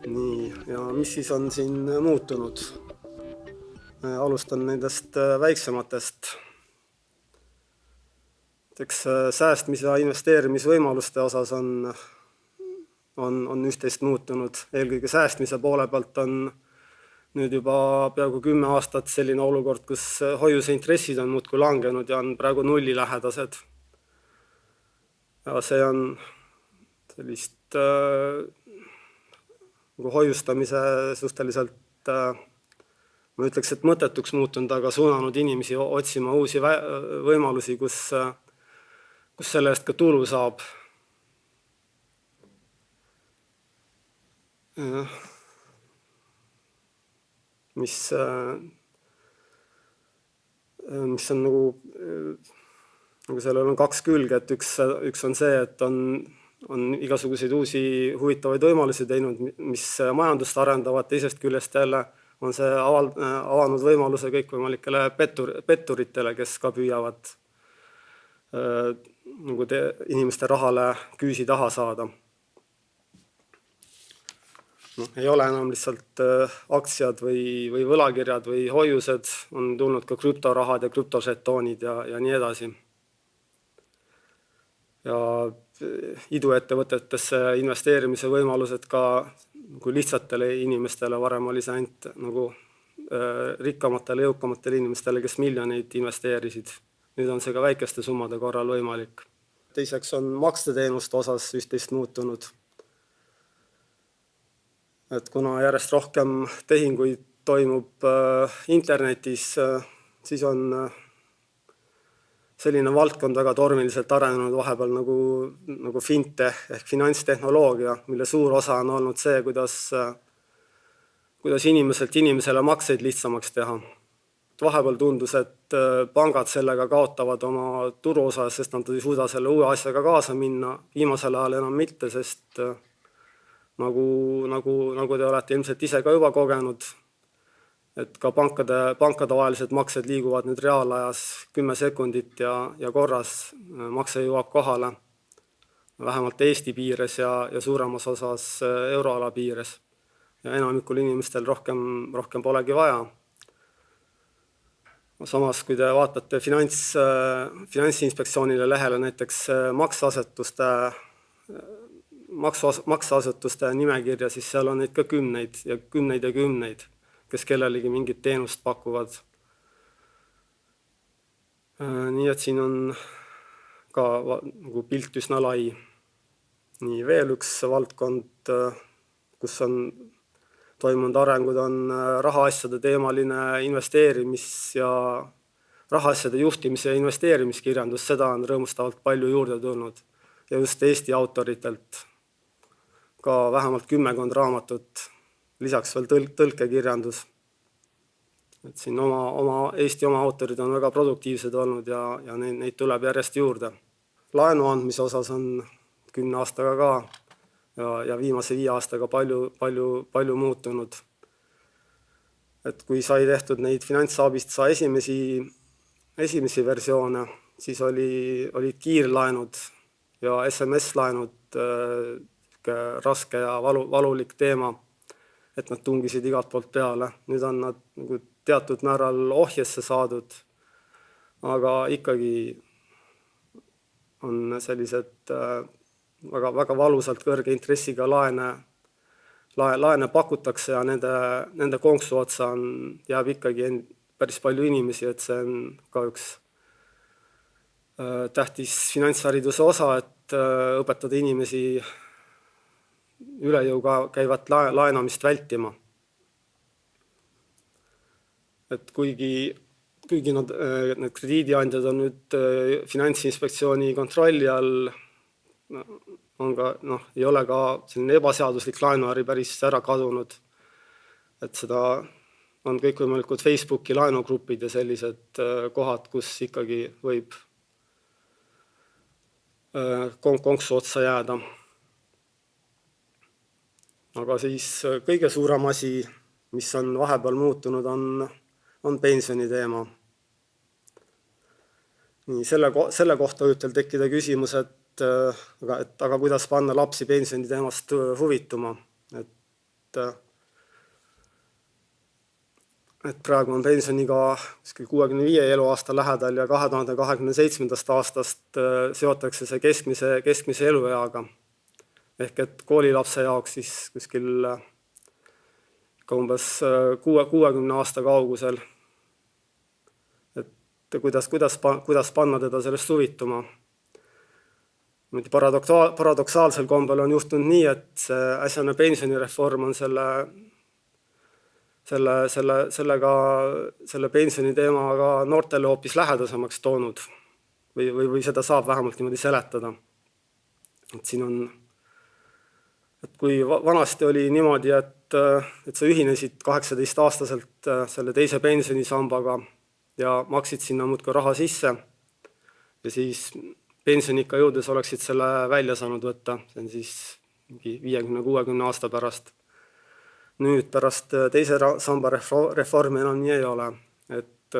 Nii, ja mis siis on siin muutunud? Alustan nendest väiksematest. Eks säästmise ja investeerimisvõimaluste osas on üht-teist muutunud. Eelkõige säästmise poole pealt on nüüd juba peaaegu 10 aastat selline olukord, kus hoiuse intressid on muudkui langenud ja on praegu nullilähedased. Ja see on sellist hoiustamise suhteliselt, ma ütleks, et mõttetuks muutunud, aga suunanud inimesi otsima uusi võimalusi, kus selle eest ka tulu saab. Mis on nagu sellel on kaks külge, et üks on see, et on igasuguseid uusi huvitavaid võimalusi teinud, mis majandust arendavad, teisest küljest jälle on see avanud võimaluse kõikvõimalikele petturitele, kes ka püüavad inimeste rahale küüsi taha saada. Ei ole enam lihtsalt aktsiad või võlakirjad või hoiused, on tulnud ka krüptorahad ja krüptožetoonid ja nii edasi. Ja iduettevõtetesse investeerimise võimalused ka kui lihtsatele inimestele, varem oli see ainult nagu rikkamatele, jõukamatele inimestele, kes miljoneid investeerisid. Nüüd on see ka väikeste summade korral võimalik. Teiseks on makseteenuste osas üht-teist muutunud. Et kuna järjest rohkem tehinguid toimub internetis, siis on selline valdkond väga tormiliselt arenenud vahepeal nagu fintech ehk finantstehnoloogia, mille suur osa on olnud see, kuidas inimesele makseid lihtsamaks teha. Vahepeal tundus, et pangad sellega kaotavad oma turuosa, sest nad ei suuda selle uue asjaga kaasa minna. Viimasel ajal enam mitte, sest nagu te olete ilmselt ise ka juba kogenud, et ka pankade vahelised maksed liiguvad nüüd reaalajas 10 sekundit ja korras makse jõuab kohale, vähemalt Eesti piires ja suuremas osas euroala piires. Ja enamikul inimestel rohkem polegi vaja. Samas, kui te vaatate Finantsinspektsioonile lehele näiteks makseasutuste nimekirja, siis seal on neid ka kümneid ja kümneid, kes kellelegi mingit teenust pakuvad. Nii et siin on ka nagu pilt üsna lai. Nii, veel üks valdkond, kus on toimunud arengud, on rahaasjade teemaline investeerimis- ja rahaasjade juhtimise ja investeerimiskirjandus. Seda on rõõmustavalt palju juurde tulnud ja just Eesti autoritelt. Ka vähemalt 10 raamatut, lisaks veel tõlkekirjandus. Et siin Eesti oma autorid on väga produktiivsed olnud ja neid tuleb järjest juurde. Laenu andmise osas on 10 aastaga ka ja viimase 5 aastaga palju muutunud. Et kui sai tehtud neid finantsabist esimesi versioone, siis olid kiirlaenud ja SMS-laenud raske ja valulik teema, et nad tungisid igalt poolt peale. Nüüd on nad nagu teatud määral ohjesse saadud, aga ikkagi on sellised väga valusalt kõrge intressiga laene pakutakse ja nende konksu otsa jääb ikkagi päris palju inimesi, et see on ka üks tähtis finantshariduse osa, et õpetada inimesi üle jõu käivat laenamist vältima. Et kuigi need krediidiandjad on nüüd Finantsinspektsiooni kontrolli all, ei ole ka selline ebaseaduslik laenuäri päris ära kadunud. Et seda on kõikvõimalikud Facebooki laenugrupid ja sellised kohad, kus ikkagi võib konksu otsa jääda. Aga siis kõige suurem asi, mis on vahepeal muutunud, on pensioni teema. Nii, selle kohta võib teil tekkida küsimus, aga kuidas panna lapsi pensioni teemast huvituma. Et praegu on pensioniga 65 eluaasta lähedal ja 2027. aastast seotakse see keskmise elueaga. Ehk et koolilapse jaoks siis kuskil umbes 60 aasta kaugusel. Et kuidas panna teda sellest huvituma. Paradoksaalsel kombel on juhtunud nii, et see äsjane pensionireform on selle pensioni teemaga noortele hoopis lähedasemaks toonud või seda saab vähemalt niimoodi seletada. Et siin on, et kui vanasti oli niimoodi, et sa ühinesid 18-aastaselt selle teise pensionisambaga ja maksid sinna muudkui raha sisse ja siis pensionikka jõudes oleksid selle välja saanud võtta, see on siis 50-60 aasta pärast. Nüüd pärast teise samba reformi enam nii ei ole. Et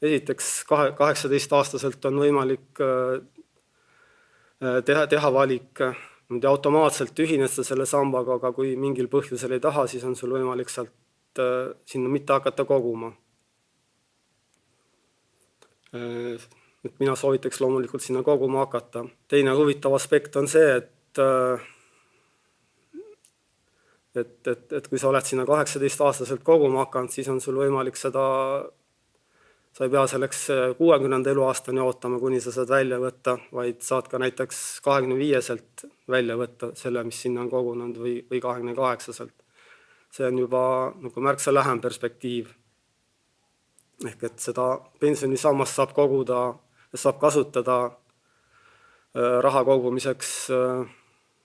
esiteks 18-aastaselt on võimalik teha valik, automaatselt ühined sa selle sambaga, aga kui mingil põhjusel ei taha, siis on sul võimalik sealt sinna mitte hakata koguma. Et mina soovitaks loomulikult sinna koguma hakata. Teine huvitav aspekt on see, et kui sa oled sinna 18-aastaselt koguma hakanud, siis on sul võimalik seda, sa ei pea selleks 60 eluaastani ootama, kuni sa saad välja võtta, vaid saad ka näiteks 25-selt välja võtta selle, mis sinna on kogunud või 28-selt. See on juba nagu märksa lähem perspektiiv. Ehk et seda pensionisammast saab koguda ja saab kasutada raha kogumiseks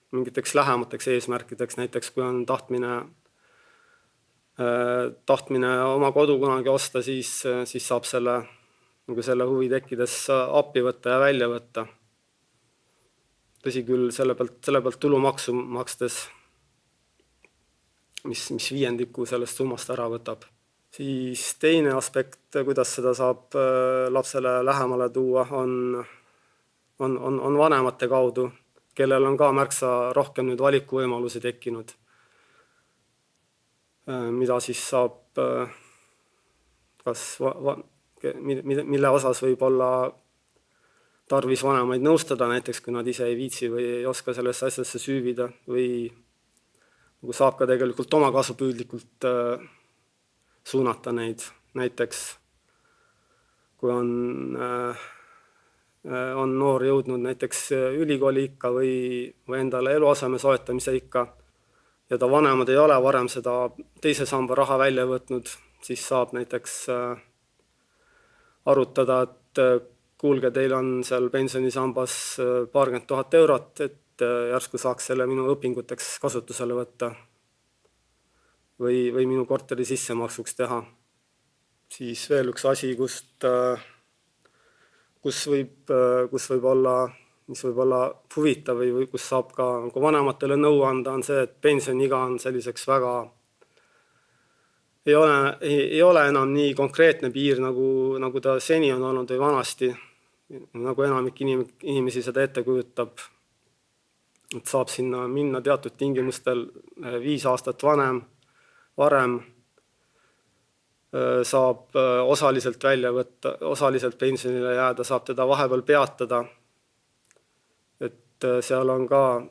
mingiteks lähemateks eesmärkideks, näiteks kui on tahtmine oma kodu kunagi osta, siis saab selle huvi tekkides appi võtta ja välja võtta. Tõsi küll, selle pealt tulumaksu makstes, mis 5% sellest summast ära võtab. Siis teine aspekt, kuidas seda saab lapsele lähemale tuua, on vanemate kaudu, kellel on ka märksa rohkem nüüd valikuvõimalusi tekkinud, mida siis saab, mille osas võib olla tarvis vanemaid nõustada, näiteks kui nad ise ei viitsi või ei oska sellesse asjasse süüvida või saab ka tegelikult omakasupüüdlikult suunata neid. Näiteks kui on noor jõudnud näiteks ülikooli ikka või endale eluaseme soetamise ikka ja ta vanemad ei ole varem seda teise samba raha välja võtnud, siis saab näiteks arutada, et kuulge, teil on seal pensionisambas paarkümmend 000 eurot, et järsku saaks selle minu õpinguteks kasutusele võtta või minu korteri sissemaksuks teha. Siis veel üks asi, mis võib olla huvitav või kus saab ka vanematele nõu anda, on see, et pensioniiga on selliseks väga, ei ole enam nii konkreetne piir, nagu ta seni on olnud või vanasti, nagu enamik inimesi seda ette kujutab. Et saab sinna minna teatud tingimustel 5 aastat varem, saab osaliselt välja võtta, osaliselt pensionile jääda, saab teda vahepeal peatada. Et seal on ka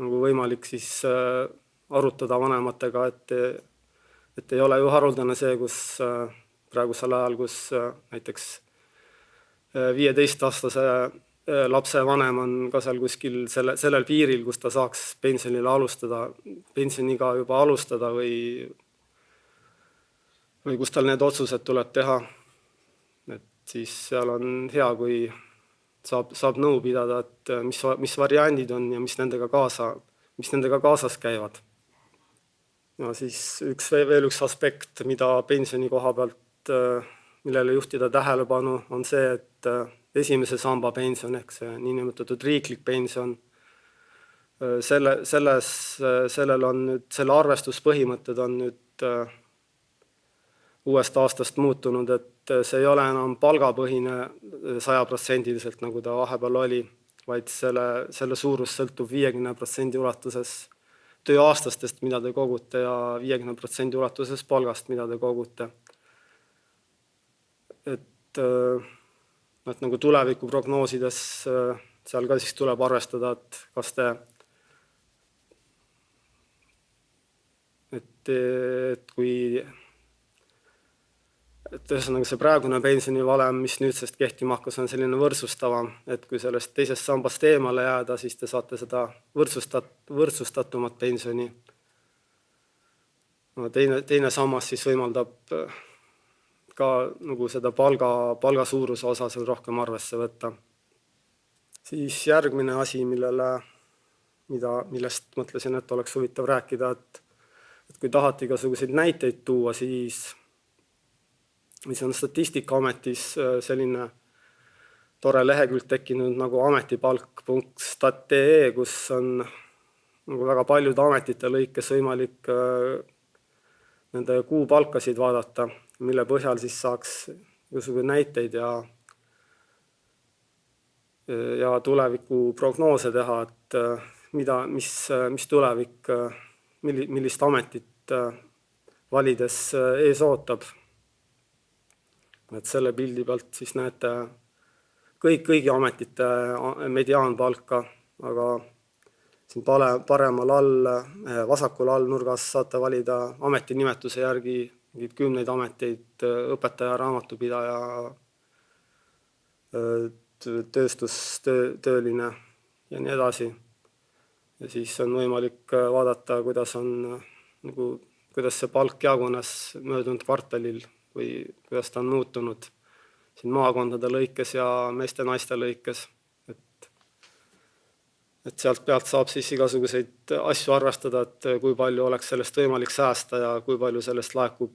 nagu võimalik siis arutada vanematega, et ei ole ju haruldane see, kus praegusel ajal, kus näiteks 15-aastase lapse vanem on ka seal kuskil sellel piiril, kus ta saaks pensioniga juba alustada või kus tal need otsused tuleb teha. Et siis seal on hea, kui saab nõu pidada, et mis variandid on ja mis nendega kaasas käivad. Ja siis veel üks aspekt, mida pensioni koha pealt, millele juhtida tähelepanu, on see, et esimese samba pension ehk see niinimetatud riiklik pension, sellel on nüüd, selle arvestuspõhimõtted on nüüd uuest aastast muutunud, et see ei ole enam palgapõhine 100% nagu ta vahepeal oli, vaid selle suurus sõltub 50% ulatuses tööaastastest, mida te kogute, ja 50% ulatuses palgast, mida te kogute. Et nagu tuleviku prognoosides seal ka siis tuleb arvestada, et kas te ühesõnaga see praegune pensionivalem, mis nüüdsest kehtima hakkas, on selline võrdsustavam, et kui sellest teisest sambast eemale jääda, siis te saate seda võrdsustatumat pensioni. Teine sammas siis võimaldab ka nagu seda palga suuruse osa seal rohkem arvesse võtta. Siis järgmine asi, millest mõtlesin, et oleks huvitav rääkida, et kui tahate igasuguseid näiteid tuua, siis on Statistikaametis selline tore lehekülg tekkinud nagu ametipalk.stat.ee, kus on nagu väga paljude ametite lõikes võimalik nende kuupalkasid vaadata, mille põhjal siis saaks igasugu näiteid ja tuleviku prognoose teha, et mis tulevik, millist ametit valides ees ootab. Et selle pildi pealt siis näete kõigi ametite mediaanpalka, aga siin paremal all, vasakul all nurgas saate valida ametinimetuse järgi 10 ameteid, õpetaja, raamatupidaja, tööstustööline ja nii edasi. Ja siis on võimalik vaadata, kuidas see palk jagunes möödunud kvartalil või kuidas ta on muutunud siin maakondade lõikes ja meeste-naiste lõikes. Et sealt pealt saab siis igasuguseid asju arvestada, et kui palju oleks sellest võimalik säästa ja kui palju sellest laekub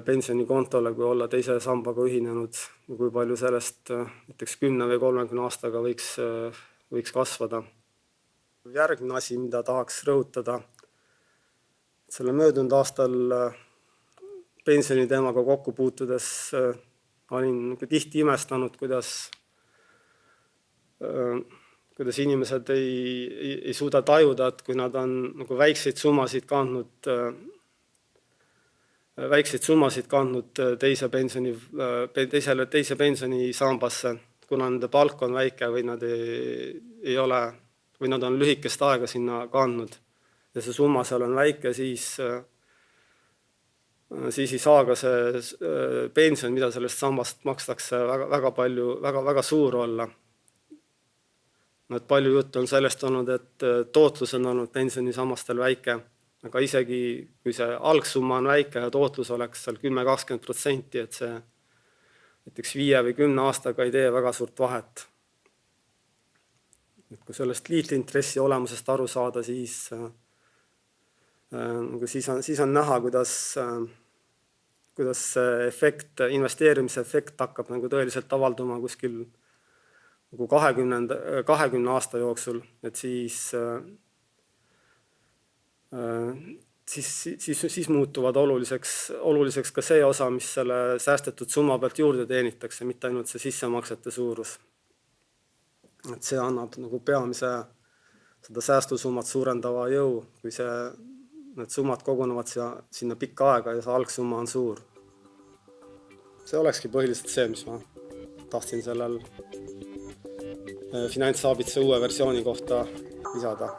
pensionikontole, kui olla teise sambaga ühinenud, ja kui palju sellest näiteks 10 või 30 aastaga võiks kasvada. Järgmine asi, mida tahaks rõhutada, selle möödunud aastal pensioniteemaga kokku puutudes olin tihti imestanud, kuidas inimesed ei suuda tajuda, et kui nad on nagu väikseid summasid kandnud teise pensionisambasse, kuna nende palk on väike või nad on lühikest aega sinna kandnud ja see summa seal on väike, siis ei saa ka see pension, mida sellest sambast makstakse, väga suur olla. Palju juttu on sellest olnud, et tootlus on olnud pensionisammastel väike, aga isegi kui see algsumma on väike ja tootlus oleks seal 10-20%, et see näiteks 5 või 10 aastaga ei tee väga suurt vahet. Et kui sellest liitintressi olemusest aru saada, siis on näha, kuidas see investeerimise efekt hakkab nagu tõeliselt avalduma kuskil 20 aasta jooksul, et siis muutuvad oluliseks ka see osa, mis selle säästetud summa pealt juurde teenitakse, mitte ainult see sissemaksete suurus. Et see annab nagu peamise seda säästusummat suurendava jõu, kui need summad kogunevad sinna pikka aega ja see algsumma on suur. See olekski põhiliselt see, mis ma tahtsin sellel Finantshaabituse uue versiooni kohta lisada.